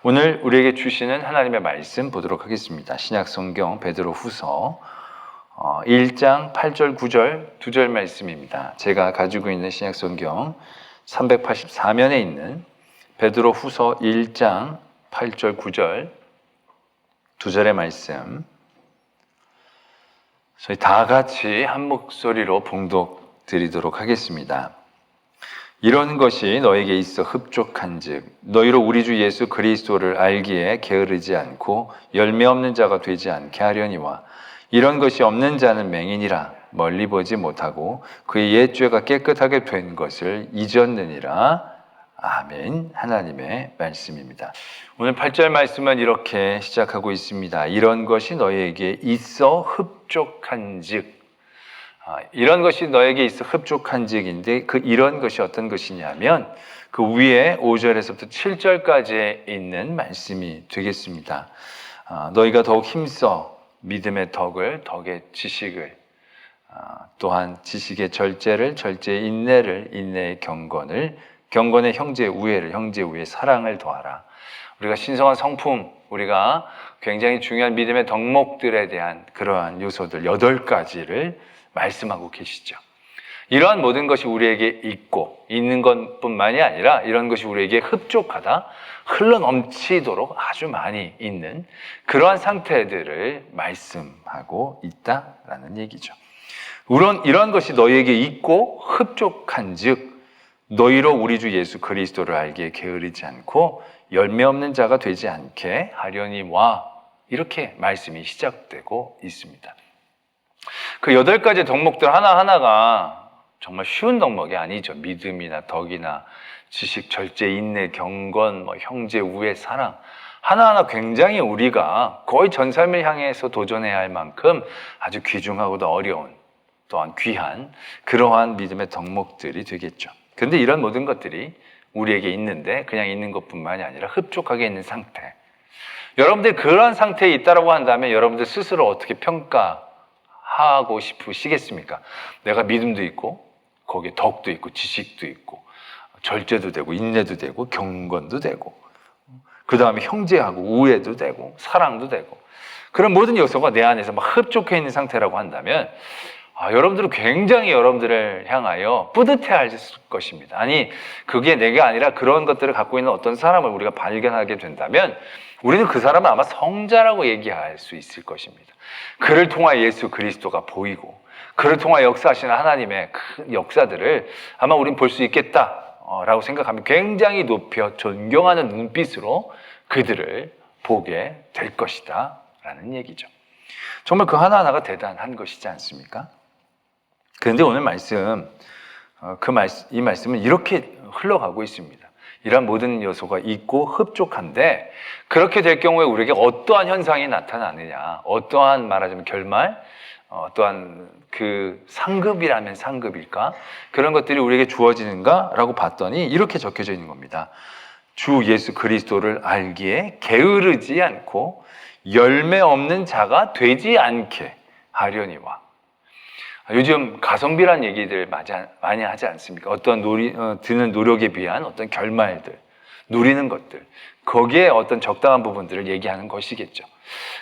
오늘 우리에게 주시는 하나님의 말씀 보도록 하겠습니다. 신약성경 베드로후서 1장 8절 9절 2절 말씀입니다. 제가 가지고 있는 신약성경 384면에 있는 베드로후서 1장 8절 9절 2절의 말씀, 저희 다 같이 한 목소리로 봉독 드리도록 하겠습니다. 이런 것이 너에게 있어 흡족한즉 너희로 우리 주 예수 그리스도를 알기에 게으르지 않고 열매 없는 자가 되지 않게 하려니와, 이런 것이 없는 자는 맹인이라 멀리 보지 못하고 그의 옛 죄가 깨끗하게 된 것을 잊었느니라. 아멘. 하나님의 말씀입니다. 오늘 8절 말씀은 이렇게 시작하고 있습니다. 이런 것이 너희에게 있어 흡족한즉, 이런 것이 너에게 있어 흡족한즉인데, 그 이런 것이 어떤 것이냐면 그 위에 5절에서부터 7절까지에 있는 말씀이 되겠습니다. 너희가 더욱 힘써 믿음의 덕의 지식을, 또한 지식의 절제를, 절제의 인내를, 인내의 경건을, 경건의 형제의 우애를, 형제의 우애의 사랑을 더하라. 우리가 신성한 성품, 우리가 굉장히 중요한 믿음의 덕목들에 대한 그러한 요소들 8가지를 말씀하고 계시죠. 이러한 모든 것이 우리에게 있고, 있는 것뿐만이 아니라 이런 것이 우리에게 흡족하다, 흘러넘치도록 아주 많이 있는 그러한 상태들을 말씀하고 있다라는 얘기죠. 이런 것이 너희에게 있고 흡족한즉 너희로 우리 주 예수 그리스도를 알기에 게으르지 않고 열매 없는 자가 되지 않게 하려니와, 이렇게 말씀이 시작되고 있습니다. 그 8가지 덕목들 하나하나가 정말 쉬운 덕목이 아니죠. 믿음이나 덕이나 지식, 절제, 인내, 경건, 형제, 우애, 사랑, 하나하나 굉장히 우리가 거의 전 삶을 향해서 도전해야 할 만큼 아주 귀중하고도 어려운, 또한 귀한 그러한 믿음의 덕목들이 되겠죠. 그런데 이런 모든 것들이 우리에게 있는데 그냥 있는 것뿐만이 아니라 흡족하게 있는 상태, 여러분들이 그러한 상태에 있다고 한다면 여러분들 스스로 어떻게 평가하고 싶으시겠습니까? 내가 믿음도 있고 거기에 덕도 있고 지식도 있고 절제도 되고 인내도 되고 경건도 되고, 그 다음에 형제하고 우애도 되고 사랑도 되고, 그런 모든 요소가 내 안에서 막 흡족해 있는 상태라고 한다면 여러분들은 굉장히 여러분들을 향하여 뿌듯해할 것입니다. 아니, 그게 내가 아니라 그런 것들을 갖고 있는 어떤 사람을 우리가 발견하게 된다면 우리는 그 사람은 아마 성자라고 얘기할 수 있을 것입니다. 그를 통하여 예수 그리스도가 보이고 그를 통하여 역사하시는 하나님의 큰 역사들을 아마 우리는 볼 수 있겠다라고 생각하면 굉장히 높여 존경하는 눈빛으로 그들을 보게 될 것이다 라는 얘기죠. 정말 그 하나하나가 대단한 것이지 않습니까? 그런데 오늘 이 말씀은 이렇게 흘러가고 있습니다. 이러한 모든 요소가 있고 흡족한데, 그렇게 될 경우에 우리에게 어떠한 현상이 나타나느냐, 어떠한 말하자면 결말, 또한 그 상급이라면 상급일까, 그런 것들이 우리에게 주어지는가라고 봤더니 이렇게 적혀져 있는 겁니다. 주 예수 그리스도를 알기에 게으르지 않고 열매 없는 자가 되지 않게 하려니와. 요즘 가성비란 얘기들 많이 하지 않습니까? 어떤 드는 노력에 비한 어떤 결말들, 누리는 것들, 거기에 어떤 적당한 부분들을 얘기하는 것이겠죠.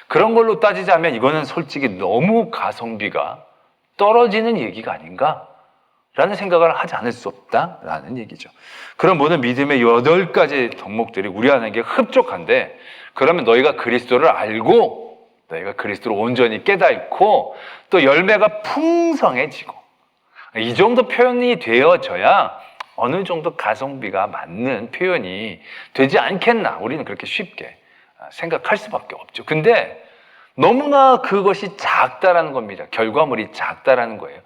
그런 걸로 따지자면 이거는 솔직히 너무 가성비가 떨어지는 얘기가 아닌가? 라는 생각을 하지 않을 수 없다라는 얘기죠. 그런 모든 믿음의 8가지 덕목들이 우리 안에게 흡족한데, 그러면 너희가 그리스도를 알고 너희가 그리스도를 온전히 깨닫고 또 열매가 풍성해지고, 이 정도 표현이 되어져야 어느 정도 가성비가 맞는 표현이 되지 않겠나, 우리는 그렇게 쉽게 생각할 수밖에 없죠. 근데 너무나 그것이 작다라는 겁니다. 결과물이 작다라는 거예요.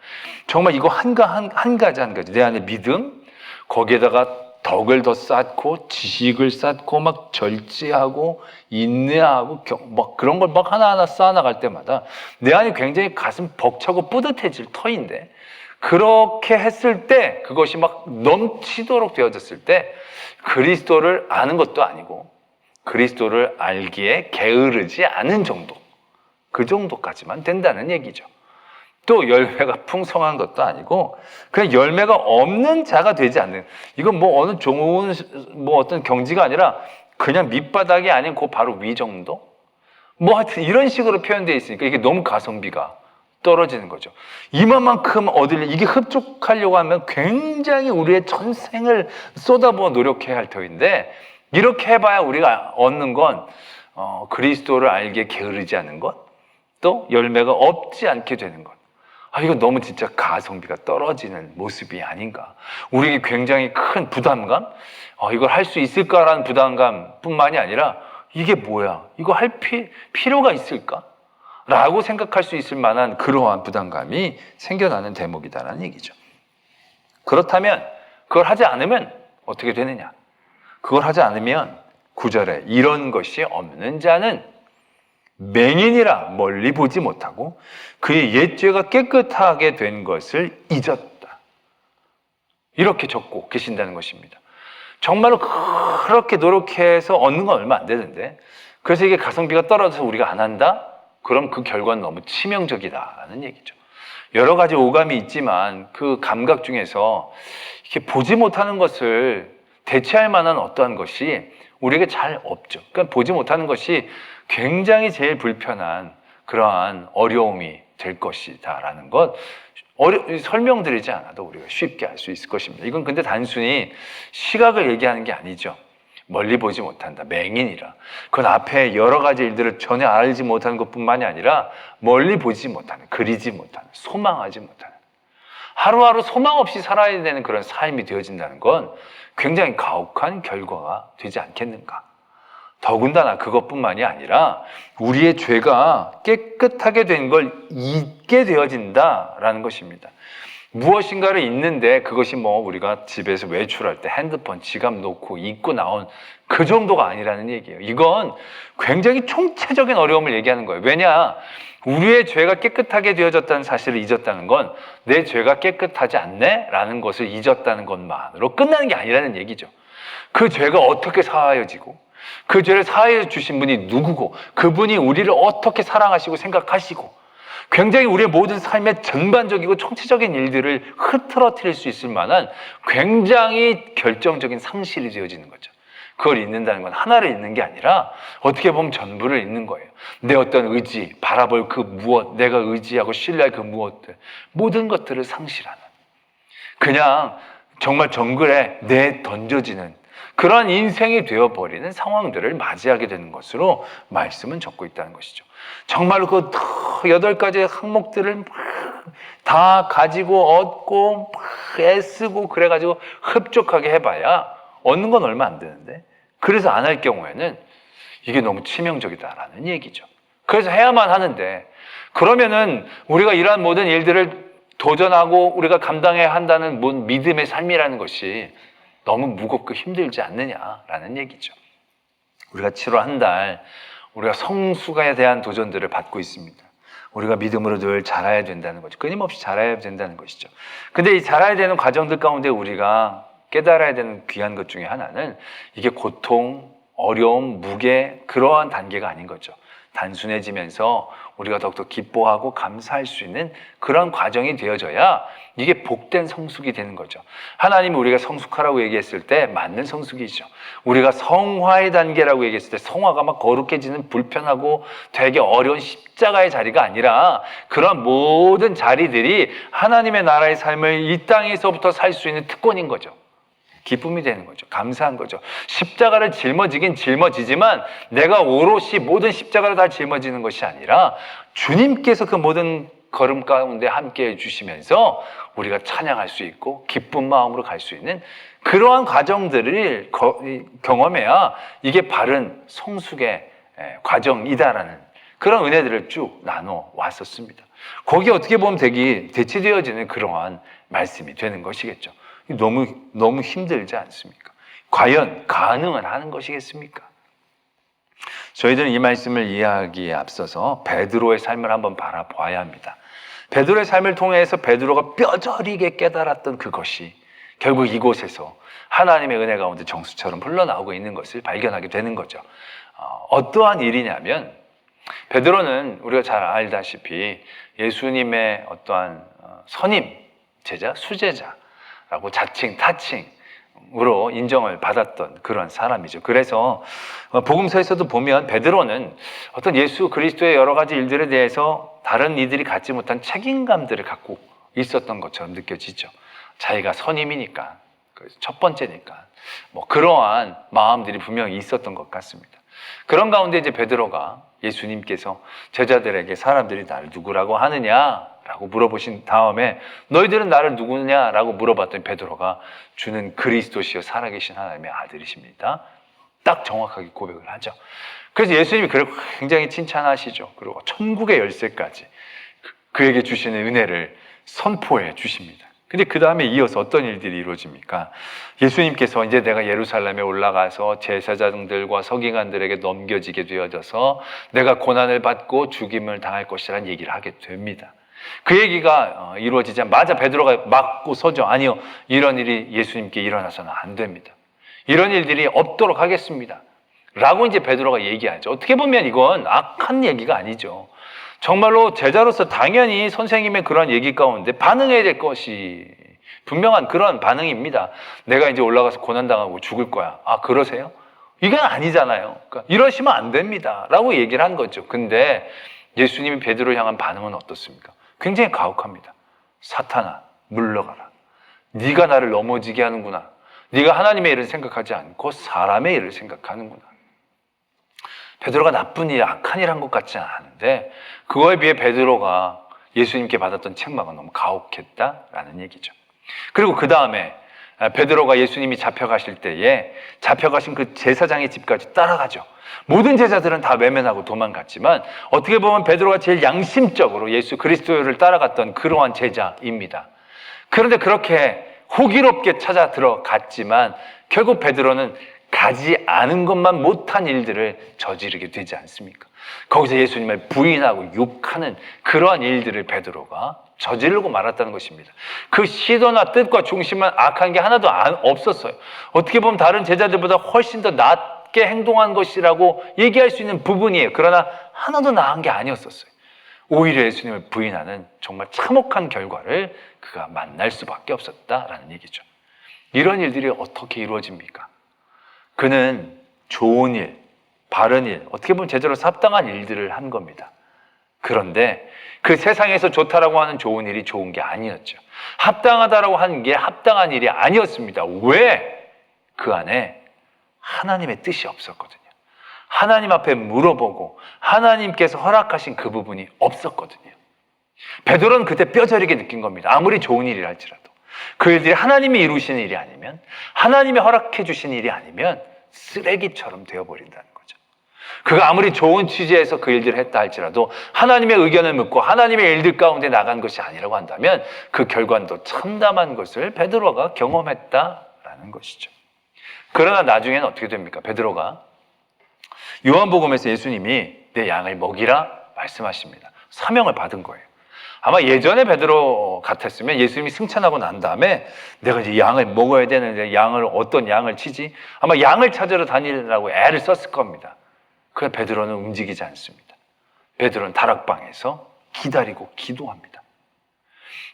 정말 이거 한 가지 내 안에 믿음, 거기에다가 덕을 더 쌓고 지식을 쌓고 막 절제하고 인내하고 막 그런 걸 막 하나하나 쌓아나갈 때마다 내 안이 굉장히 가슴 벅차고 뿌듯해질 터인데, 그렇게 했을 때, 그것이 막 넘치도록 되어졌을 때 그리스도를 아는 것도 아니고 그리스도를 알기에 게으르지 않은 정도, 그 정도까지만 된다는 얘기죠. 또 열매가 풍성한 것도 아니고 그냥 열매가 없는 자가 되지 않는, 이건 어느 좋은 어떤 경지가 아니라 그냥 밑바닥이 아닌 그 바로 위 정도? 뭐 하여튼 이런 식으로 표현되어 있으니까 이게 너무 가성비가 떨어지는 거죠. 이만큼 얻으려, 이게 흡족하려고 하면 굉장히 우리의 전생을 쏟아부어 노력해야 할 터인데, 이렇게 해봐야 우리가 얻는 건 그리스도를 알기에 게으르지 않은 것, 또 열매가 없지 않게 되는 것. 이거 너무 진짜 가성비가 떨어지는 모습이 아닌가. 우리에게 굉장히 큰 부담감, 이걸 할 수 있을까라는 부담감뿐만이 아니라 이게 뭐야? 이거 할 필요가 있을까? 라고 생각할 수 있을 만한 그러한 부담감이 생겨나는 대목이다라는 얘기죠. 그렇다면 그걸 하지 않으면 어떻게 되느냐? 그걸 하지 않으면 9절에 이런 것이 없는 자는 맹인이라 멀리 보지 못하고 그의 옛죄가 깨끗하게 된 것을 잊었다. 이렇게 적고 계신다는 것입니다. 정말로 그렇게 노력해서 얻는 건 얼마 안 되는데, 그래서 이게 가성비가 떨어져서 우리가 안 한다? 그럼 그 결과는 너무 치명적이다라는 얘기죠. 여러 가지 오감이 있지만 그 감각 중에서 이렇게 보지 못하는 것을 대체할 만한 어떠한 것이 우리에게 잘 없죠. 그러니까 보지 못하는 것이 굉장히 제일 불편한 그러한 어려움이 될 것이다라는 것, 설명드리지 않아도 우리가 쉽게 알 수 있을 것입니다. 이건 근데 단순히 시각을 얘기하는 게 아니죠. 멀리 보지 못한다, 맹인이라. 그건 앞에 여러 가지 일들을 전혀 알지 못하는 것뿐만이 아니라 멀리 보지 못하는, 그리지 못하는, 소망하지 못하는, 하루하루 소망 없이 살아야 되는 그런 삶이 되어진다는 건 굉장히 가혹한 결과가 되지 않겠는가. 더군다나 그것뿐만이 아니라 우리의 죄가 깨끗하게 된 걸 잊게 되어진다라는 것입니다. 무엇인가를 잊는데 그것이 우리가 집에서 외출할 때 핸드폰, 지갑 놓고 잊고 나온 그 정도가 아니라는 얘기예요. 이건 굉장히 총체적인 어려움을 얘기하는 거예요. 왜냐? 우리의 죄가 깨끗하게 되어졌다는 사실을 잊었다는 건 내 죄가 깨끗하지 않네? 라는 것을 잊었다는 것만으로 끝나는 게 아니라는 얘기죠. 그 죄가 어떻게 사하여지고 그 죄를 사하여 주신 분이 누구고 그분이 우리를 어떻게 사랑하시고 생각하시고 굉장히 우리의 모든 삶의 전반적이고 총체적인 일들을 흐트러뜨릴 수 있을 만한 굉장히 결정적인 상실이 되어지는 거죠. 그걸 잊는다는 건 하나를 잊는 게 아니라 어떻게 보면 전부를 잊는 거예요. 내 어떤 의지, 바라볼 그 무엇, 내가 의지하고 신뢰할 그 무엇들, 모든 것들을 상실하는, 그냥 정말 정글에 내던져지는 그런 인생이 되어버리는 상황들을 맞이하게 되는 것으로 말씀은 적고 있다는 것이죠. 정말로 그 8가지의 항목들을 다 가지고 얻고 애쓰고 그래가지고 흡족하게 해봐야 얻는 건 얼마 안 되는데, 그래서 안 할 경우에는 이게 너무 치명적이다라는 얘기죠. 그래서 해야만 하는데, 그러면은 우리가 이러한 모든 일들을 도전하고 우리가 감당해야 한다는 믿음의 삶이라는 것이 너무 무겁고 힘들지 않느냐라는 얘기죠. 우리가 7월 한 달 우리가 성수가에 대한 도전들을 받고 있습니다. 우리가 믿음으로 늘 자라야 된다는 거죠. 끊임없이 자라야 된다는 것이죠. 근데 이 자라야 되는 과정들 가운데 우리가 깨달아야 되는 귀한 것 중에 하나는 이게 고통, 어려움, 무게, 그러한 단계가 아닌 거죠. 단순해지면서 우리가 더욱더 기뻐하고 감사할 수 있는 그런 과정이 되어져야 이게 복된 성숙이 되는 거죠. 하나님이 우리가 성숙하라고 얘기했을 때 맞는 성숙이죠. 우리가 성화의 단계라고 얘기했을 때 성화가 막 거룩해지는 불편하고 되게 어려운 십자가의 자리가 아니라 그런 모든 자리들이 하나님의 나라의 삶을 이 땅에서부터 살 수 있는 특권인 거죠. 기쁨이 되는 거죠. 감사한 거죠. 십자가를 짊어지긴 짊어지지만 내가 오롯이 모든 십자가를 다 짊어지는 것이 아니라 주님께서 그 모든 걸음 가운데 함께 해주시면서 우리가 찬양할 수 있고 기쁜 마음으로 갈 수 있는 그러한 과정들을 경험해야 이게 바른 성숙의 과정이다라는 그런 은혜들을 쭉 나눠 왔었습니다. 거기에 어떻게 보면 대치되어지는 그러한 말씀이 되는 것이겠죠. 너무 힘들지 않습니까? 과연 가능은 하는 것이겠습니까? 저희들은 이 말씀을 이해하기에 앞서서 베드로의 삶을 한번 바라봐야 합니다. 베드로의 삶을 통해서 베드로가 뼈저리게 깨달았던 그것이 결국 이곳에서 하나님의 은혜 가운데 정수처럼 흘러나오고 있는 것을 발견하게 되는 거죠. 어떠한 일이냐면 베드로는 우리가 잘 알다시피 예수님의 어떠한 선임, 제자, 수제자 라고 자칭, 타칭, 으로 인정을 받았던 그런 사람이죠. 그래서 복음서에서도 보면 베드로는 어떤 예수 그리스도의 여러 가지 일들에 대해서 다른 이들이 갖지 못한 책임감들을 갖고 있었던 것처럼 느껴지죠. 자기가 선임이니까, 첫 번째니까 그러한 마음들이 분명히 있었던 것 같습니다. 그런 가운데 이제 베드로가 예수님께서 제자들에게 사람들이 나를 누구라고 하느냐라고 물어보신 다음에 너희들은 나를 누구냐라고 물어봤더니 베드로가 주는 그리스도시요 살아계신 하나님의 아들이십니다. 딱 정확하게 고백을 하죠. 그래서 예수님이 그를 굉장히 칭찬하시죠. 그리고 천국의 열쇠까지 그에게 주시는 은혜를 선포해 주십니다. 근데 그 다음에 이어서 어떤 일들이 이루어집니까? 예수님께서 이제 내가 예루살렘에 올라가서 제사장들과 서기관들에게 넘겨지게 되어져서 내가 고난을 받고 죽임을 당할 것이라는 얘기를 하게 됩니다. 그 얘기가 이루어지자마자 베드로가 막고 서죠. 아니요, 이런 일이 예수님께 일어나서는 안 됩니다. 이런 일들이 없도록 하겠습니다. 라고 이제 베드로가 얘기하죠. 어떻게 보면 이건 악한 얘기가 아니죠. 정말로 제자로서 당연히 선생님의 그런 얘기 가운데 반응해야 될 것이 분명한 그런 반응입니다. 내가 이제 올라가서 고난당하고 죽을 거야. 아, 그러세요? 이건 아니잖아요. 그러니까 이러시면 안 됩니다. 라고 얘기를 한 거죠. 근데 예수님이 베드로를 향한 반응은 어떻습니까? 굉장히 가혹합니다. 사탄아, 물러가라. 네가 나를 넘어지게 하는구나. 네가 하나님의 일을 생각하지 않고 사람의 일을 생각하는구나. 베드로가 나쁜 일, 악한 일 한 것 같지 않은데 그거에 비해 베드로가 예수님께 받았던 책망은 너무 가혹했다라는 얘기죠. 그리고 그 다음에 베드로가 예수님이 잡혀가실 때에 잡혀가신 그 제사장의 집까지 따라가죠. 모든 제자들은 다 외면하고 도망갔지만 어떻게 보면 베드로가 제일 양심적으로 예수 그리스도를 따라갔던 그러한 제자입니다. 그런데 그렇게 호기롭게 찾아 들어갔지만 결국 베드로는 가지 않은 것만 못한 일들을 저지르게 되지 않습니까? 거기서 예수님을 부인하고 욕하는 그러한 일들을 베드로가 저지르고 말았다는 것입니다. 그 시도나 뜻과 중심은 악한 게 하나도 없었어요. 어떻게 보면 다른 제자들보다 훨씬 더 낫게 행동한 것이라고 얘기할 수 있는 부분이에요. 그러나 하나도 나은 게 아니었었어요. 오히려 예수님을 부인하는 정말 참혹한 결과를 그가 만날 수밖에 없었다라는 얘기죠. 이런 일들이 어떻게 이루어집니까? 그는 좋은 일, 바른 일, 어떻게 보면 제대로 합당한 일들을 한 겁니다. 그런데 그 세상에서 좋다라고 하는 좋은 일이 좋은 게 아니었죠. 합당하다라고 하는 게 합당한 일이 아니었습니다. 왜? 그 안에 하나님의 뜻이 없었거든요. 하나님 앞에 물어보고 하나님께서 허락하신 그 부분이 없었거든요. 베드로는 그때 뼈저리게 느낀 겁니다. 아무리 좋은 일이라 할지라도 그 일들이 하나님이 이루시는 일이 아니면, 하나님이 허락해 주신 일이 아니면 쓰레기처럼 되어버린다는 거죠. 그가 아무리 좋은 취지에서 그 일들을 했다 할지라도 하나님의 의견을 묻고 하나님의 일들 가운데 나간 것이 아니라고 한다면 그 결과도 참담한 것을 베드로가 경험했다라는 것이죠. 그러나 나중에는 어떻게 됩니까? 베드로가 요한복음에서 예수님이 내 양을 먹이라 말씀하십니다. 사명을 받은 거예요. 아마 예전에 베드로 같았으면 예수님이 승천하고 난 다음에 내가 이제 양을 먹어야 되는데 어떤 양을 치지? 아마 양을 찾으러 다니라고 애를 썼을 겁니다. 그런데 베드로는 움직이지 않습니다. 베드로는 다락방에서 기다리고 기도합니다.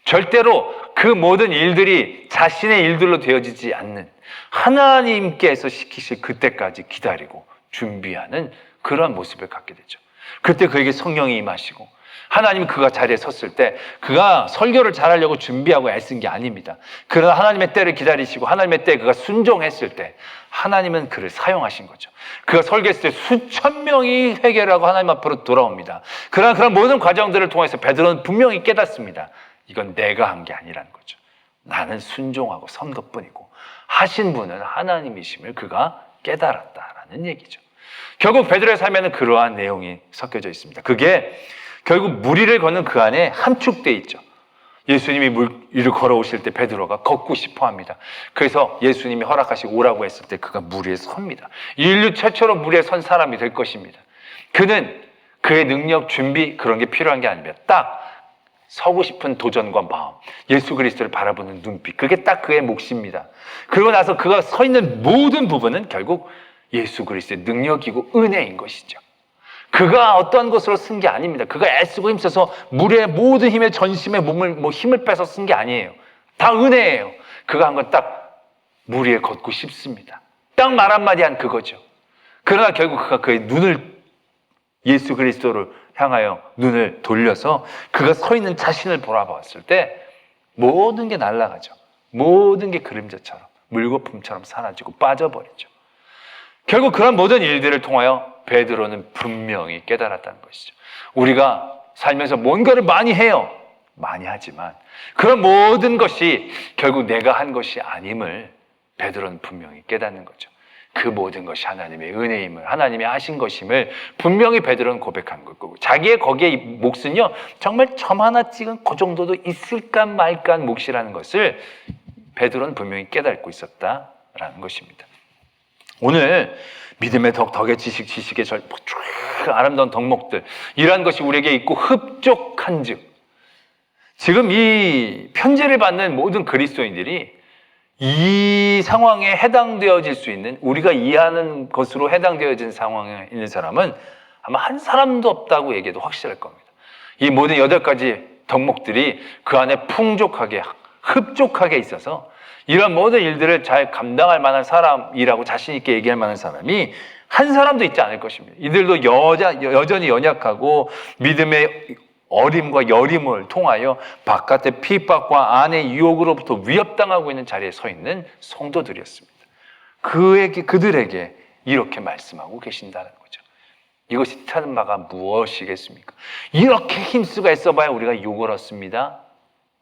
절대로 그 모든 일들이 자신의 일들로 되어지지 않는 하나님께서 시키실 그때까지 기다리고 준비하는 그런 모습을 갖게 되죠. 그때 그에게 성령이 임하시고 하나님은 그가 자리에 섰을 때 그가 설교를 잘하려고 준비하고 애쓴 게 아닙니다. 그러나 하나님의 때를 기다리시고 하나님의 때에 그가 순종했을 때 하나님은 그를 사용하신 거죠. 그가 설교했을 때 수천 명이 회개를 하고 하나님 앞으로 돌아옵니다. 그러나 그런 모든 과정들을 통해서 베드로는 분명히 깨닫습니다. 이건 내가 한 게 아니라는 거죠. 나는 순종하고 선 것뿐이고 하신 분은 하나님이심을 그가 깨달았다라는 얘기죠. 결국 베드로의 삶에는 그러한 내용이 섞여져 있습니다. 그게 결국 무리를 걷는 그 안에 함축되어 있죠. 예수님이 물 위를 걸어오실 때 베드로가 걷고 싶어 합니다. 그래서 예수님이 허락하시고 오라고 했을 때 그가 물 위에 섭니다. 인류 최초로 물 위에 선 사람이 될 것입니다. 그는 그의 능력, 준비 그런 게 필요한 게 아닙니다. 딱 서고 싶은 도전과 마음, 예수 그리스도를 바라보는 눈빛, 그게 딱 그의 몫입니다. 그러고 나서 그가 서 있는 모든 부분은 결국 예수 그리스도의 능력이고 은혜인 것이죠. 그가 어떠한 것으로 쓴 게 아닙니다. 그가 애쓰고 힘써서 물의 모든 힘에 전심에 힘을 빼서 쓴 게 아니에요. 다 은혜예요. 그가 한 건 딱 물 위에 걷고 싶습니다. 딱 말 한마디 한 그거죠. 그러나 결국 그가 그의 눈을 예수 그리스도를 향하여 눈을 돌려서 그가 서 있는 자신을 바라봤을 때 모든 게 날아가죠. 모든 게 그림자처럼 물거품처럼 사라지고 빠져버리죠. 결국 그런 모든 일들을 통하여 베드로는 분명히 깨달았다는 것이죠. 우리가 살면서 뭔가를 많이 해요. 많이 하지만 그런 모든 것이 결국 내가 한 것이 아님을 베드로는 분명히 깨닫는 거죠. 그 모든 것이 하나님의 은혜임을, 하나님이 하신 것임을 분명히 베드로는 고백한 거고, 자기의 거기에 몫은요 정말 점 하나 찍은 그 정도도 있을까 말까 한 몫이라는 것을 베드로는 분명히 깨닫고 있었다라는 것입니다. 오늘 믿음의 덕의 지식의 아름다운 덕목들, 이러한 것이 우리에게 있고 흡족한즉, 지금 이 편지를 받는 모든 그리스도인들이 이 상황에 해당되어질 수 있는, 우리가 이해하는 것으로 해당되어진 상황에 있는 사람은 아마 한 사람도 없다고 얘기해도 확실할 겁니다. 이 모든 8가지 덕목들이 그 안에 풍족하게, 흡족하게 있어서 이런 모든 일들을 잘 감당할 만한 사람이라고 자신 있게 얘기할 만한 사람이 한 사람도 있지 않을 것입니다. 이들도 여전히 연약하고 믿음의 어림과 여림을 통하여 바깥의 핍박과 안의 유혹으로부터 위협당하고 있는 자리에 서 있는 성도들이었습니다. 그들에게 이렇게 말씀하고 계신다는 거죠. 이것이 뜻하는 바가 무엇이겠습니까? 이렇게 힘쓰고 애써봐야 우리가 욕을 얻습니다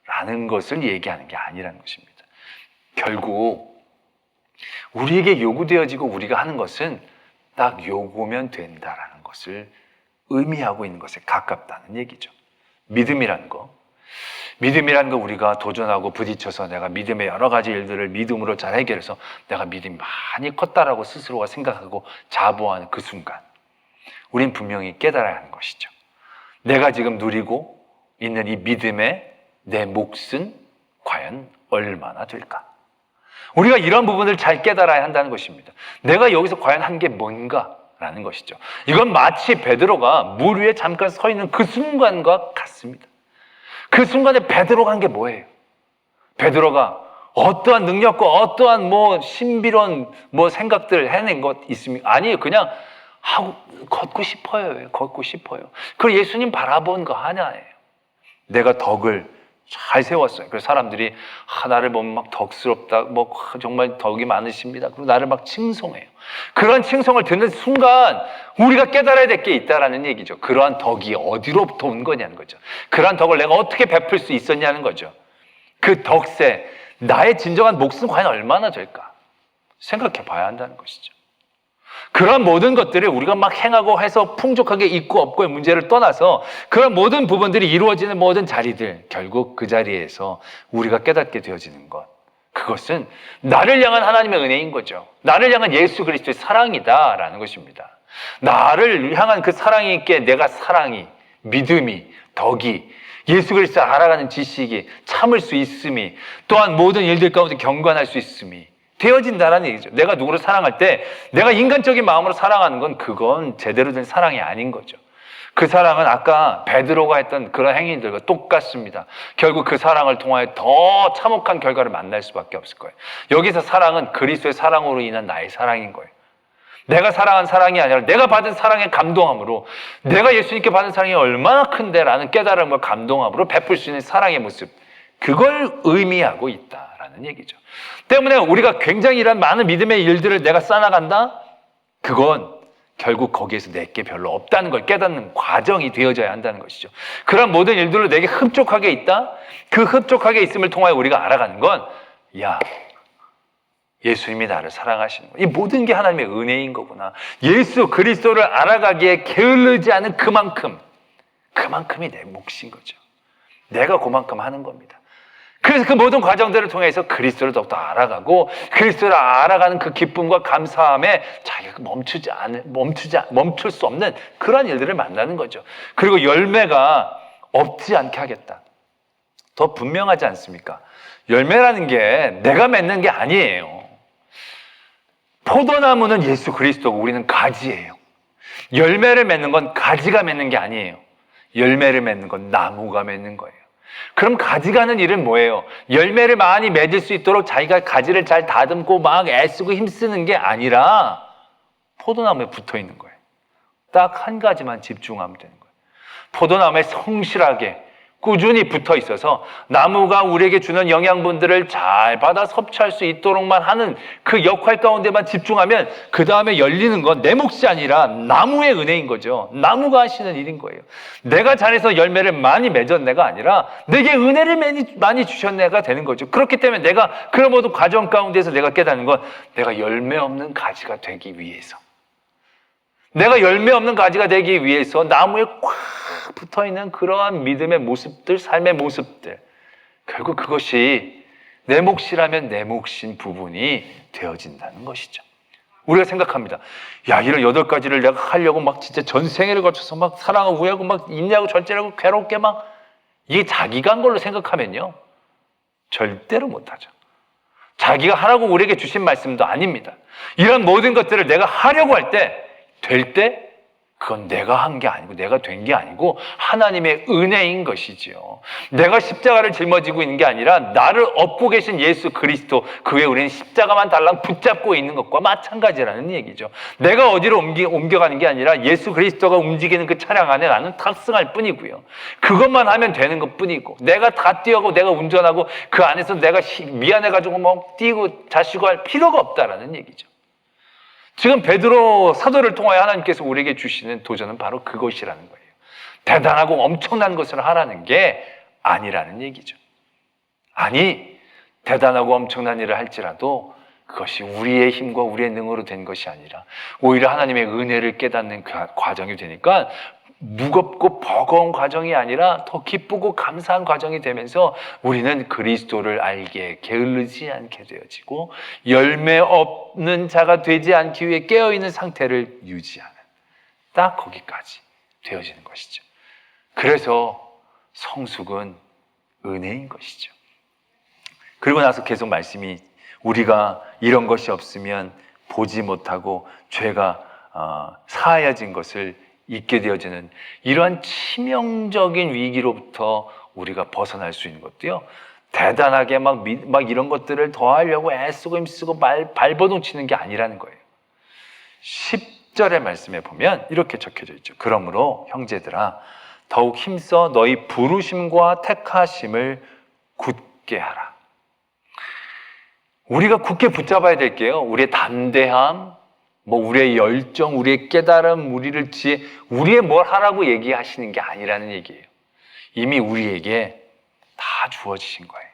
라는 것을 얘기하는 게 아니라는 것입니다. 결국 우리에게 요구되어지고 우리가 하는 것은 딱 요구면 된다라는 것을 의미하고 있는 것에 가깝다는 얘기죠. 믿음이라는 거 우리가 도전하고 부딪혀서 내가 믿음의 여러 가지 일들을 믿음으로 잘 해결해서 내가 믿음이 많이 컸다라고 스스로가 생각하고 자부하는 그 순간, 우린 분명히 깨달아야 하는 것이죠. 내가 지금 누리고 있는 이 믿음의 내 몫은 과연 얼마나 될까? 우리가 이런 부분을 잘 깨달아야 한다는 것입니다. 내가 여기서 과연 한 게 뭔가? 라는 것이죠. 이건 마치 베드로가 물 위에 잠깐 서 있는 그 순간과 같습니다. 그 순간에 베드로가 한 게 뭐예요? 베드로가 어떠한 능력과 어떠한 신비로운 생각들을 해낸 것 있습니까? 아니에요. 그냥 걷고 싶어요. 걷고 싶어요. 그리고 예수님 바라본 거 하나예요. 내가 덕을 잘 세웠어요. 그래서 사람들이 나를 보면 막 덕스럽다, 정말 덕이 많으십니다. 그리고 나를 막 칭송해요. 그런 칭송을 듣는 순간 우리가 깨달아야 될 게 있다라는 얘기죠. 그러한 덕이 어디로부터 온 거냐는 거죠. 그러한 덕을 내가 어떻게 베풀 수 있었냐는 거죠. 그 덕세, 나의 진정한 몫은 과연 얼마나 될까 생각해 봐야 한다는 것이죠. 그런 모든 것들을 우리가 막 행하고 해서 풍족하게 있고 없고의 문제를 떠나서 그런 모든 부분들이 이루어지는 모든 자리들, 결국 그 자리에서 우리가 깨닫게 되어지는 것, 그것은 나를 향한 하나님의 은혜인 거죠. 나를 향한 예수 그리스도의 사랑이다라는 것입니다. 나를 향한 그 사랑이 있기에 내가 사랑이, 믿음이, 덕이, 예수 그리스도를 알아가는 지식이, 참을 수 있음이, 또한 모든 일들 가운데 경건할 수 있음이 되어진다라는 얘기죠. 내가 누구를 사랑할 때 내가 인간적인 마음으로 사랑하는 건 그건 제대로 된 사랑이 아닌 거죠. 그 사랑은 아까 베드로가 했던 그런 행위들과 똑같습니다. 결국 그 사랑을 통하여 더 참혹한 결과를 만날 수밖에 없을 거예요. 여기서 사랑은 그리스도의 사랑으로 인한 나의 사랑인 거예요. 내가 사랑한 사랑이 아니라 내가 받은 사랑의 감동함으로, 내가 예수님께 받은 사랑이 얼마나 큰데라는 깨달음과 감동함으로 베풀 수 있는 사랑의 모습, 그걸 의미하고 있다라는 얘기죠. 때문에 우리가 굉장히 이런 많은 믿음의 일들을 내가 쌓아나간다? 그건 결국 거기에서 내게 별로 없다는 걸 깨닫는 과정이 되어져야 한다는 것이죠. 그런 모든 일들로 내게 흡족하게 있다? 그 흡족하게 있음을 통하여 우리가 알아가는 건, 예수님이 나를 사랑하시는 거야. 이 모든 게 하나님의 은혜인 거구나. 예수 그리스도를 알아가기에 게을르지 않은 그만큼이 내 몫인 거죠. 내가 그만큼 하는 겁니다. 그래서 그 모든 과정들을 통해서 그리스도를 더욱더 알아가고, 그리스도를 알아가는 그 기쁨과 감사함에 자기가 멈출 수 없는 그러한 일들을 만나는 거죠. 그리고 열매가 없지 않게 하겠다. 더 분명하지 않습니까? 열매라는 게 내가 맺는 게 아니에요. 포도나무는 예수 그리스도고 우리는 가지예요. 열매를 맺는 건 가지가 맺는 게 아니에요. 열매를 맺는 건 나무가 맺는 거예요. 그럼 가지가 하는 일은 뭐예요? 열매를 많이 맺을 수 있도록 자기가 가지를 잘 다듬고 막 애쓰고 힘쓰는 게 아니라 포도나무에 붙어 있는 거예요. 딱 한 가지만 집중하면 되는 거예요. 포도나무에 성실하게 꾸준히 붙어 있어서 나무가 우리에게 주는 영양분들을 잘 받아 섭취할 수 있도록만 하는 그 역할 가운데만 집중하면 그 다음에 열리는 건 내 몫이 아니라 나무의 은혜인 거죠. 나무가 하시는 일인 거예요. 내가 잘해서 열매를 많이 맺었네가 아니라 내게 은혜를 많이 주셨네가 되는 거죠. 그렇기 때문에 내가 그런 모든 과정 가운데서 내가 깨닫는 건 내가 열매 없는 가지가 되기 위해서, 내가 열매 없는 가지가 되기 위해서 나무에 꽉 붙어있는 그러한 믿음의 모습들, 삶의 모습들, 결국 그것이 내 몫이라면 내 몫인 부분이 되어진다는 것이죠. 우리가 생각합니다. 야, 이런 8가지를 내가 하려고 막 진짜 전생애를 거쳐서 막 사랑하고 후회하고 막 인내하고 절제하고 괴롭게 막, 이게 자기가 한 걸로 생각하면요, 절대로 못하죠. 자기가 하라고 우리에게 주신 말씀도 아닙니다. 이런 모든 것들을 내가 하려고 할 때, 될 때 그건 내가 한 게 아니고 내가 된 게 아니고 하나님의 은혜인 것이지요. 내가 십자가를 짊어지고 있는 게 아니라 나를 업고 계신 예수 그리스도, 그 외에 우리는 십자가만 달랑 붙잡고 있는 것과 마찬가지라는 얘기죠. 내가 어디로 옮겨가는 게 아니라 예수 그리스도가 움직이는 그 차량 안에 나는 탑승할 뿐이고요. 그것만 하면 되는 것 뿐이고, 내가 다 뛰어가고 내가 운전하고 그 안에서 내가 미안해가지고 막 뛰고 자시고 할 필요가 없다라는 얘기죠. 지금 베드로 사도를 통하여 하나님께서 우리에게 주시는 도전은 바로 그것이라는 거예요. 대단하고 엄청난 것을 하라는 게 아니라는 얘기죠. 아니, 대단하고 엄청난 일을 할지라도 그것이 우리의 힘과 우리의 능으로 된 것이 아니라 오히려 하나님의 은혜를 깨닫는 그 과정이 되니까 무겁고 버거운 과정이 아니라 더 기쁘고 감사한 과정이 되면서 우리는 그리스도를 알게 게을르지 않게 되어지고 열매 없는 자가 되지 않기 위해 깨어있는 상태를 유지하는, 딱 거기까지 되어지는 것이죠. 그래서 성숙은 은혜인 것이죠. 그리고 나서 계속 말씀이, 우리가 이런 것이 없으면 보지 못하고 죄가 사하여진 것을 있게 되어지는 이러한 치명적인 위기로부터 우리가 벗어날 수 있는 것도요, 대단하게 막 이런 것들을 더하려고 애쓰고 힘쓰고 발버둥 치는 게 아니라는 거예요. 10절의 말씀에 보면 이렇게 적혀져 있죠. 그러므로 형제들아, 더욱 힘써 너희 부르심과 택하심을 굳게 하라. 우리가 굳게 붙잡아야 될 게요, 우리의 담대함, 우리의 열정, 우리의 깨달음, 우리를 지혜, 우리의 뭘 하라고 얘기하시는 게 아니라는 얘기예요. 이미 우리에게 다 주어지신 거예요.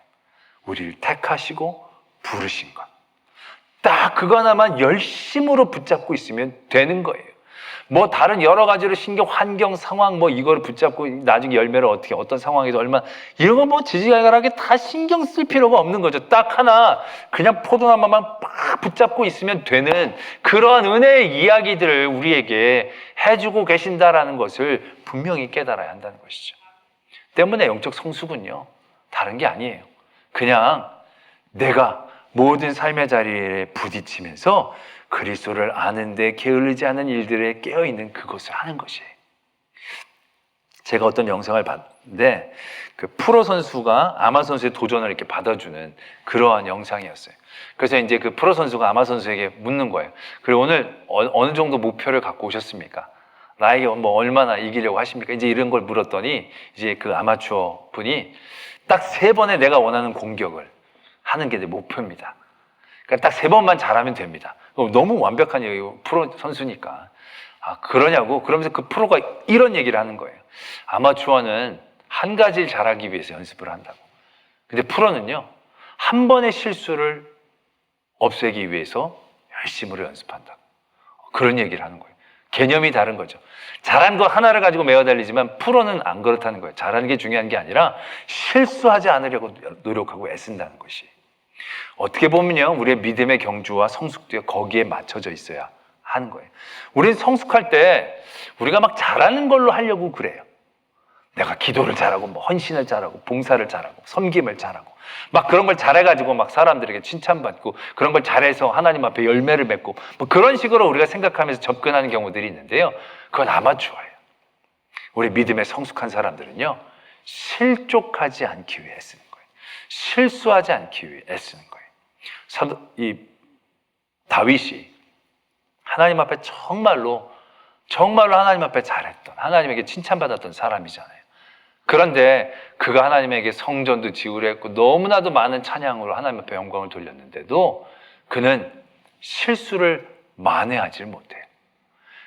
우리를 택하시고 부르신 것. 딱 그거 하나만 열심으로 붙잡고 있으면 되는 거예요. 다른 여러 가지로 환경, 상황, 이거를 붙잡고 나중에 열매를 어떻게, 어떤 상황에서 얼마나, 이런 거 지지갈갈하게 다 신경 쓸 필요가 없는 거죠. 딱 하나, 그냥 포도나무만 막 붙잡고 있으면 되는 그러한 은혜의 이야기들을 우리에게 해주고 계신다라는 것을 분명히 깨달아야 한다는 것이죠. 때문에 영적 성숙은요, 다른 게 아니에요. 그냥 내가 모든 삶의 자리에 부딪히면서 그리스도를 아는데 게을르지 않은 일들에 깨어있는 그것을 하는 것이에요. 제가 어떤 영상을 봤는데 그 프로 선수가 아마 선수의 도전을 이렇게 받아주는 그러한 영상이었어요. 그래서 이제 그 프로 선수가 아마 선수에게 묻는 거예요. 그리고 오늘 어느 정도 목표를 갖고 오셨습니까? 나에게 얼마나 이기려고 하십니까? 이제 이런 걸 물었더니 이제 그 아마추어 분이 딱 3번의 내가 원하는 공격을 하는 게 내 목표입니다. 그러니까 딱 3번만 잘하면 됩니다. 너무 완벽한 얘기예요. 프로 선수니까. 아, 그러냐고? 그러면서 그 프로가 이런 얘기를 하는 거예요. 아마추어는 한 가지를 잘하기 위해서 연습을 한다고. 근데 프로는요, 한 번의 실수를 없애기 위해서 열심으로 연습한다고. 그런 얘기를 하는 거예요. 개념이 다른 거죠. 잘한 거 하나를 가지고 매어 달리지만 프로는 안 그렇다는 거예요. 잘하는 게 중요한 게 아니라 실수하지 않으려고 노력하고 애쓴다는 것이. 어떻게 보면요, 우리의 믿음의 경주와 성숙도 거기에 맞춰져 있어야 하는 거예요. 우리는 성숙할 때 우리가 막 잘하는 걸로 하려고 그래요. 내가 기도를 잘하고 헌신을 잘하고 봉사를 잘하고 섬김을 잘하고 막 그런 걸 잘해가지고 막 사람들에게 칭찬받고 그런 걸 잘해서 하나님 앞에 열매를 맺고 그런 식으로 우리가 생각하면서 접근하는 경우들이 있는데요, 그건 아마추어예요. 우리 믿음의 성숙한 사람들은요, 실족하지 않기 위해 애쓰는 거예요. 실수하지 않기 위해 애쓰는 거예요. 이 다윗이 하나님 앞에 정말로 하나님 앞에 잘했던, 하나님에게 칭찬받았던 사람이잖아요. 그런데 그가 하나님에게 성전도 지으려 했고 너무나도 많은 찬양으로 하나님 앞에 영광을 돌렸는데도 그는 실수를 만회하지 못해요.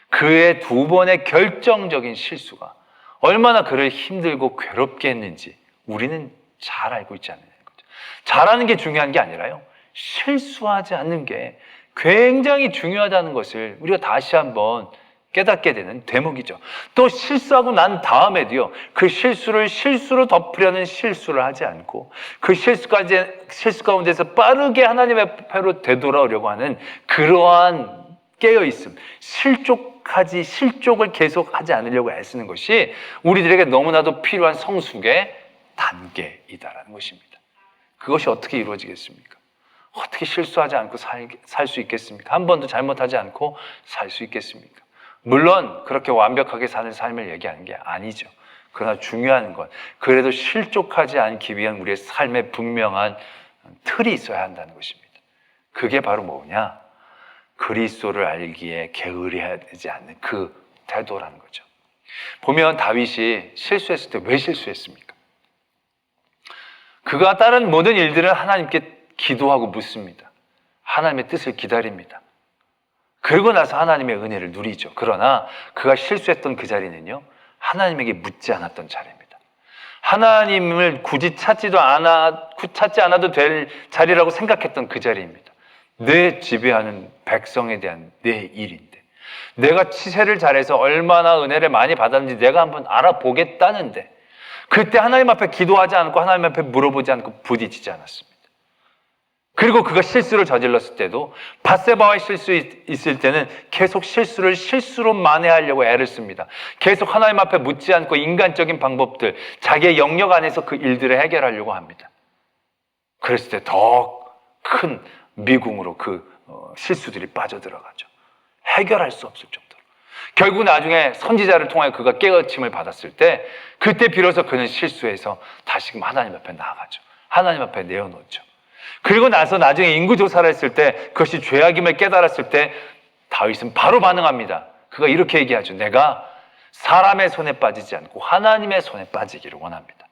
그의 두 번의 결정적인 실수가 얼마나 그를 힘들고 괴롭게 했는지 우리는 잘 알고 있지 않느냐는 거죠. 잘하는 게 중요한 게 아니라요, 실수하지 않는 게 굉장히 중요하다는 것을 우리가 다시 한번 깨닫게 되는 대목이죠. 또 실수하고 난 다음에도요, 그 실수를 실수로 덮으려는 실수를 하지 않고 그 실수 가운데서 빠르게 하나님의 앞으로 되돌아오려고 하는 그러한 깨어있음, 실족을 계속하지 않으려고 애쓰는 것이 우리들에게 너무나도 필요한 성숙의 단계이다라는 것입니다. 그것이 어떻게 이루어지겠습니까? 어떻게 실수하지 않고 살 수 있겠습니까? 한 번도 잘못하지 않고 살 수 있겠습니까? 물론 그렇게 완벽하게 사는 삶을 얘기하는 게 아니죠. 그러나 중요한 건 그래도 실족하지 않기 위한 우리의 삶의 분명한 틀이 있어야 한다는 것입니다. 그게 바로 뭐냐? 그리스도를 알기에 게으르해야 되지 않는 그 태도라는 거죠. 보면 다윗이 실수했을 때 왜 실수했습니까? 그가 다른 모든 일들은 하나님께 기도하고 묻습니다. 하나님의 뜻을 기다립니다. 그러고 나서 하나님의 은혜를 누리죠. 그러나 그가 실수했던 그 자리는요, 하나님에게 묻지 않았던 자리입니다. 하나님을 굳이 찾지 않아도 될 자리라고 생각했던 그 자리입니다. 내 지배하는 백성에 대한 내 일인데, 내가 치세를 잘해서 얼마나 은혜를 많이 받았는지 내가 한번 알아보겠다는데, 그때 하나님 앞에 기도하지 않고 하나님 앞에 물어보지 않고 부딪히지 않았습니다. 그리고 그가 실수를 저질렀을 때도, 밧세바와의 실수 있을 때는 계속 실수로 만회하려고 애를 씁니다. 계속 하나님 앞에 묻지 않고 인간적인 방법들, 자기의 영역 안에서 그 일들을 해결하려고 합니다. 그랬을 때 더 큰 미궁으로 그 실수들이 빠져들어가죠. 해결할 수 없을 정도로. 결국 나중에 선지자를 통해 그가 깨우침을 받았을 때, 그때 비로소 그는 실수해서 다시금 하나님 앞에 나아가죠. 하나님 앞에 내어놓죠. 그리고 나서 나중에 인구조사를 했을 때, 그것이 죄악임을 깨달았을 때 다윗은 바로 반응합니다. 그가 이렇게 얘기하죠. 내가 사람의 손에 빠지지 않고 하나님의 손에 빠지기를 원합니다.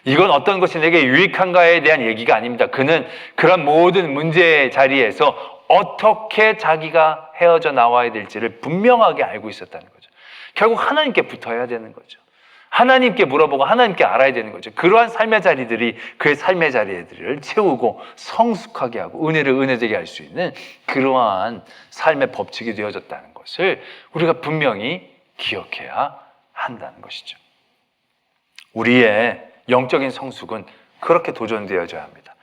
이건 어떤 것이 내게 유익한가에 대한 얘기가 아닙니다. 그는 그런 모든 문제의 자리에서 어떻게 자기가 헤어져 나와야 될지를 분명하게 알고 있었다는 거죠. 결국 하나님께 붙어야 되는 거죠. 하나님께 물어보고 하나님께 알아야 되는 거죠. 그러한 삶의 자리들이 그의 삶의 자리들을 채우고 성숙하게 하고 은혜되게 할 수 있는 그러한 삶의 법칙이 되어졌다는 것을 우리가 분명히 기억해야 한다는 것이죠. 우리의 영적인 성숙은 그렇게 도전되어져야 합니다.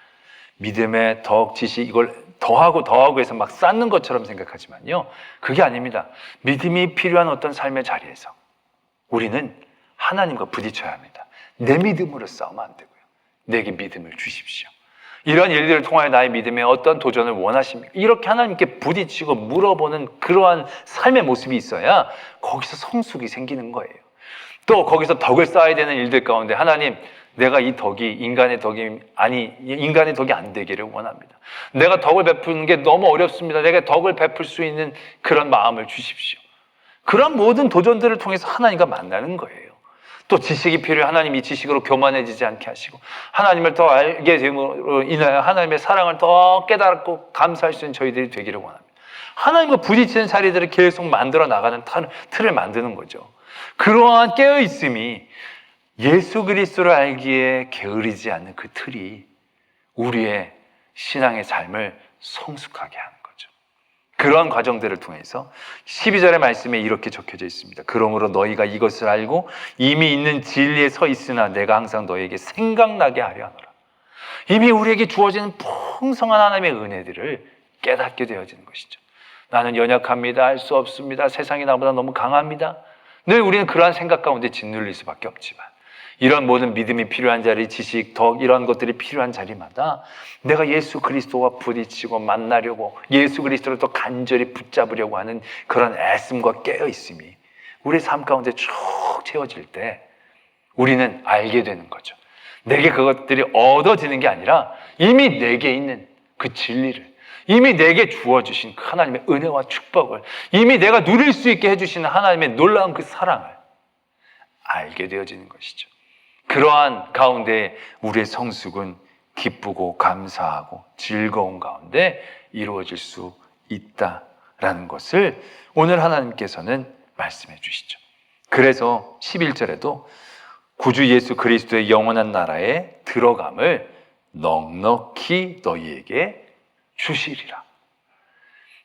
믿음의 덕, 지식, 이걸 더하고 해서 막 쌓는 것처럼 생각하지만요, 그게 아닙니다. 믿음이 필요한 어떤 삶의 자리에서 우리는 하나님과 부딪혀야 합니다. 내 믿음으로 싸우면 안 되고요. 내게 믿음을 주십시오. 이런 일들을 통하여 나의 믿음에 어떤 도전을 원하십니까? 이렇게 하나님께 부딪히고 물어보는 그러한 삶의 모습이 있어야 거기서 성숙이 생기는 거예요. 또 거기서 덕을 쌓아야 되는 일들 가운데 하나님, 내가 이 덕이 인간의 덕이 안 되기를 원합니다. 내가 덕을 베푸는 게 너무 어렵습니다. 내가 덕을 베풀 수 있는 그런 마음을 주십시오. 그런 모든 도전들을 통해서 하나님과 만나는 거예요. 또 지식이 필요해 하나님 이 지식으로 교만해지지 않게 하시고 하나님을 더 알게 됨으로 인하여 하나님의 사랑을 더 깨닫고 감사할 수 있는 저희들이 되기를 원합니다. 하나님과 부딪히는 자리들을 계속 만들어 나가는 틀을 만드는 거죠. 그러한 깨어있음이 예수 그리스도를 알기에 게으르지 않는 그 틀이 우리의 신앙의 삶을 성숙하게 하는 거죠. 그러한 과정들을 통해서 12절의 말씀에 이렇게 적혀져 있습니다. 그러므로 너희가 이것을 알고 이미 있는 진리에 서 있으나 내가 항상 너희에게 생각나게 하려 하노라. 이미 우리에게 주어지는 풍성한 하나님의 은혜들을 깨닫게 되어지는 것이죠. 나는 연약합니다. 할 수 없습니다. 세상이 나보다 너무 강합니다. 늘 우리는 그러한 생각 가운데 짓눌릴 수밖에 없지만 이런 모든 믿음이 필요한 자리, 지식, 덕 이런 것들이 필요한 자리마다 내가 예수 그리스도와 부딪히고 만나려고 예수 그리스도를 더 간절히 붙잡으려고 하는 그런 애씀과 깨어있음이 우리 삶 가운데 쭉 채워질 때 우리는 알게 되는 거죠. 내게 그것들이 얻어지는 게 아니라 이미 내게 있는 그 진리를, 이미 내게 주어주신 그 하나님의 은혜와 축복을, 이미 내가 누릴 수 있게 해주시는 하나님의 놀라운 그 사랑을 알게 되어지는 것이죠. 그러한 가운데 우리의 성숙은 기쁘고 감사하고 즐거운 가운데 이루어질 수 있다라는 것을 오늘 하나님께서는 말씀해 주시죠. 그래서 11절에도 구주 예수 그리스도의 영원한 나라에 들어감을 넉넉히 너희에게 주시리라.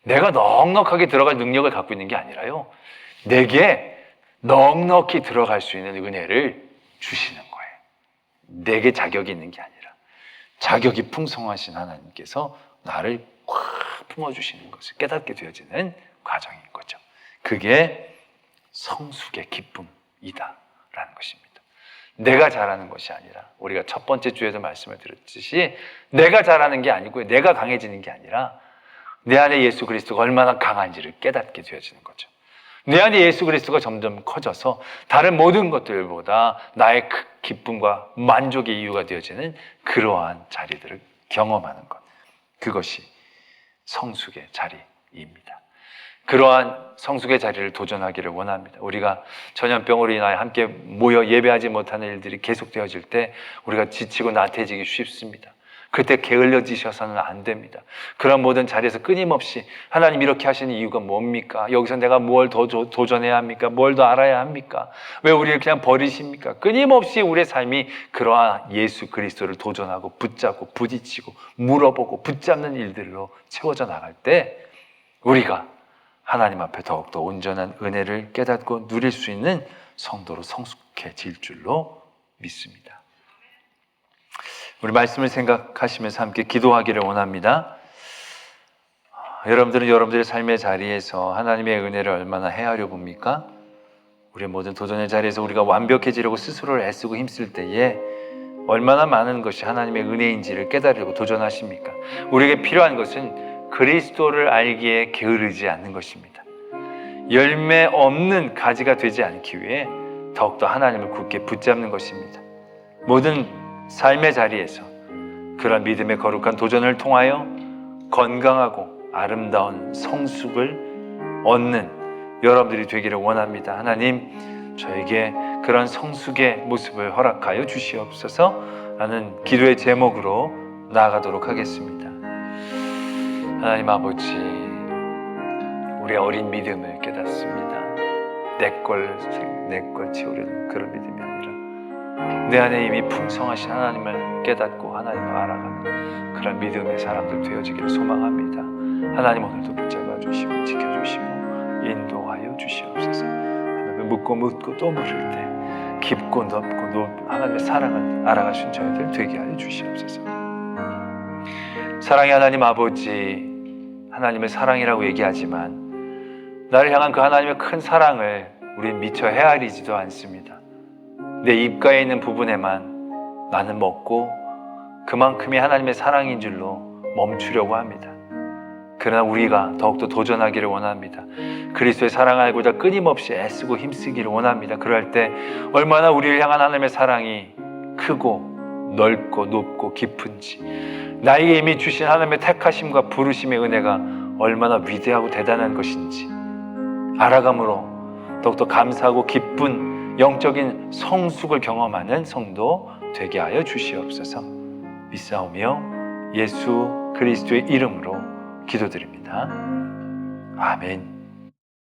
내가 넉넉하게 들어갈 능력을 갖고 있는 게 아니라요, 내게 넉넉히 들어갈 수 있는 은혜를 주시는 거예요. 내게 자격이 있는 게 아니라 자격이 풍성하신 하나님께서 나를 꽉 품어주시는 것을 깨닫게 되어지는 과정인 거죠. 그게 성숙의 기쁨이다라는 것입니다. 내가 잘하는 것이 아니라, 우리가 첫 번째 주에도 말씀을 드렸듯이 내가 잘하는 게 아니고요, 내가 강해지는 게 아니라 내 안에 예수 그리스도가 얼마나 강한지를 깨닫게 되어지는 거죠. 내 안에 예수 그리스도가 점점 커져서 다른 모든 것들보다 나의 기쁨과 만족의 이유가 되어지는 그러한 자리들을 경험하는 것, 그것이 성숙의 자리입니다. 그러한 성숙의 자리를 도전하기를 원합니다. 우리가 전염병으로 인하여 함께 모여 예배하지 못하는 일들이 계속되어질 때 우리가 지치고 나태해지기 쉽습니다. 그때 게을러지셔서는 안 됩니다. 그런 모든 자리에서 끊임없이 하나님 이렇게 하시는 이유가 뭡니까? 여기서 내가 뭘 더 도전해야 합니까? 뭘 더 알아야 합니까? 왜 우리를 그냥 버리십니까? 끊임없이 우리의 삶이 그러한 예수 그리스도를 도전하고 붙잡고 부딪히고 물어보고 붙잡는 일들로 채워져 나갈 때 우리가 하나님 앞에 더욱더 온전한 은혜를 깨닫고 누릴 수 있는 성도로 성숙해질 줄로 믿습니다. 우리 말씀을 생각하시면서 함께 기도하기를 원합니다. 여러분들은 여러분들의 삶의 자리에서 하나님의 은혜를 얼마나 헤아려 봅니까? 우리의 모든 도전의 자리에서 우리가 완벽해지려고 스스로를 애쓰고 힘쓸 때에 얼마나 많은 것이 하나님의 은혜인지를 깨달으려고 도전하십니까? 우리에게 필요한 것은 그리스도를 알기에 게으르지 않는 것입니다. 열매 없는 가지가 되지 않기 위해 더욱더 하나님을 굳게 붙잡는 것입니다. 모든 삶의 자리에서 그런 믿음의 거룩한 도전을 통하여 건강하고 아름다운 성숙을 얻는 여러분들이 되기를 원합니다. 하나님, 저에게 그런 성숙의 모습을 허락하여 주시옵소서. 라는 기도의 제목으로 나아가도록 하겠습니다. 하나님 아버지, 우리의 어린 믿음을 깨닫습니다. 내 걸 채우려는 그런 믿음이 아니라 내 안에 이미 풍성하신 하나님을 깨닫고 하나님을 알아가는 그런 믿음의 사람들 되어지기를 소망합니다. 하나님, 오늘도 붙잡아 주시고 지켜주시고 인도하여 주시옵소서. 하나님을 묻고 또 물을 때 깊고 넓고 하나님의 사랑을 알아가신 저희들 되게 하여 주시옵소서. 사랑의 하나님 아버지, 하나님의 사랑이라고 얘기하지만 나를 향한 그 하나님의 큰 사랑을 우린 미처 헤아리지도 않습니다. 내 입가에 있는 부분에만 나는 먹고 그만큼이 하나님의 사랑인 줄로 멈추려고 합니다. 그러나 우리가 더욱더 도전하기를 원합니다. 그리스도의 사랑을 알고자 끊임없이 애쓰고 힘쓰기를 원합니다. 그럴 때 얼마나 우리를 향한 하나님의 사랑이 크고 넓고 높고 깊은지, 나에게 이미 주신 하나님의 택하심과 부르심의 은혜가 얼마나 위대하고 대단한 것인지 알아감으로 더욱더 감사하고 기쁜 영적인 성숙을 경험하는 성도 되게 하여 주시옵소서. 믿사오며 예수 그리스도의 이름으로 기도드립니다. 아멘.